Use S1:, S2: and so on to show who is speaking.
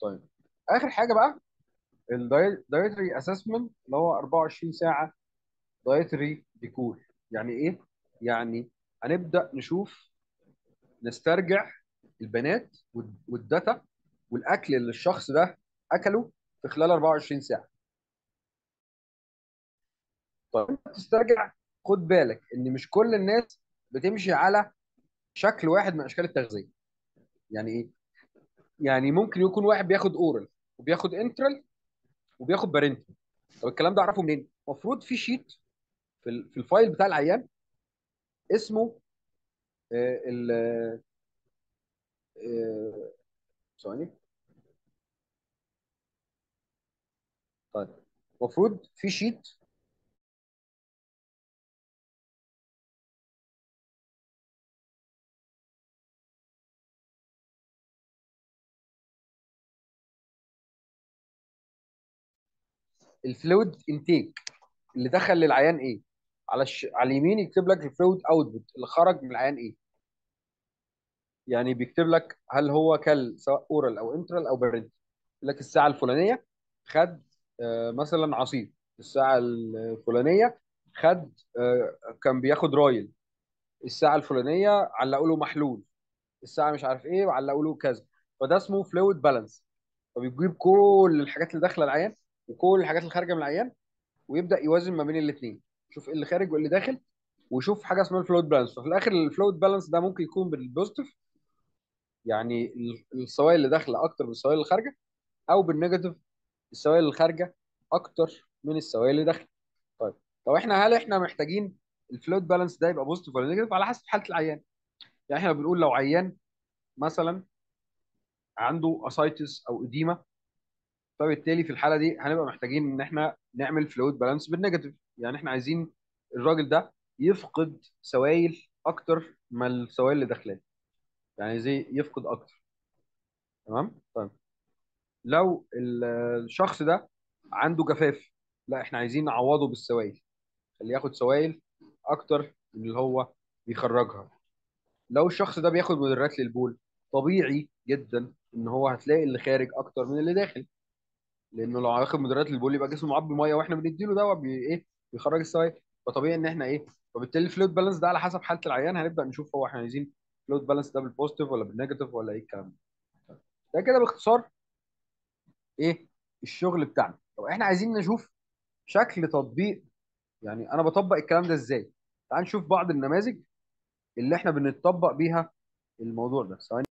S1: طيب، اخر حاجه بقى الدايتري اسسمنت اللي هو 24 ساعه دايتري ديكور. يعني ايه؟ يعني هنبدا نشوف، نسترجع البيانات والداتا والاكل اللي الشخص ده اكله في خلال 24 ساعه. طيب انت تسترجع، خد بالك ان مش كل الناس بتمشي على شكل واحد من اشكال التغذيه. يعني ايه؟ يعني ممكن يكون واحد بياخد اورال وبياخد انترال وبياخد بارنتال. طب الكلام ده اعرفه منين؟ المفروض في شيت في الفايل بتاع العيان اسمه آه، ال آه، ثواني. طيب، المفروض في شيت الفلويد انتيك اللي دخل للعيان ايه. على اليمين يكتب لك الفلويد اوتبوت اللي خرج من العيان ايه. يعني بيكتب لك هل هو كل سواء اورال او انترال او بارنتال. يقول لك الساعه الفلانيه خد مثلا عصير، الساعه الفلانيه خد كان بياخد رايل، الساعه الفلانيه علقوا له محلول، الساعه مش عارف ايه وعلقوا له كذا. فده اسمه فلويد بالانس. فبيجيب كل الحاجات اللي داخله العيان وكل الحاجات اللي خارجه من العيان ويبدا يوازن ما بين الاثنين، يشوف ايه اللي خارج وايه اللي داخل، ويشوف حاجه اسمها الفلويد بالانس. ففي الاخر الفلويد بالانس ده ممكن يكون بالبوزيتيف، يعني السوائل اللي داخله اكتر من السوائل اللي خارجه، او بالنيجاتيف، السوائل اللي خارجه اكتر من السوائل اللي داخله. طيب، طب هل احنا محتاجين الفلويد بالانس ده يبقى بوزيتيف ولا نيجاتيف؟ على حسب حاله العيان. يعني احنا بنقول لو عيان مثلا عنده اسايتس او اديمه، فبالتالي في الحاله دي هنبقى محتاجين ان احنا نعمل فلويد بالانس بالنيجاتيف. يعني احنا عايزين الراجل ده يفقد سوائل اكتر ما السوائل اللي داخلاه، يعني زي يفقد اكتر. تمام. طيب، لو الشخص ده عنده جفاف، لا احنا عايزين نعوضه بالسوائل، خليه ياخد سوائل اكتر من اللي هو بيخرجها. لو الشخص ده بياخد مدرات للبول، طبيعي جدا ان هو هتلاقي اللي خارج اكتر من اللي داخل، لانه لو هياخد مدرات للبول يبقى جسمه معبي ميه واحنا بنديله دواء ايه بيخرج السوائل. فطبيعي ان احنا ايه. فبالتالي الفلويد بالانس ده على حسب حاله العيان هنبدا نشوف هو احنا عايزين فلويد بالانس ده بالبوزيتيف ولا بالنيجاتيف ولا ايه الكلام ده. ده كده باختصار ايه الشغل بتاعنا. طب احنا عايزين نشوف شكل تطبيق، يعني انا بطبق الكلام ده ازاي. تعال نشوف بعض النماذج اللي احنا بنطبق بيها الموضوع ده. ثواني.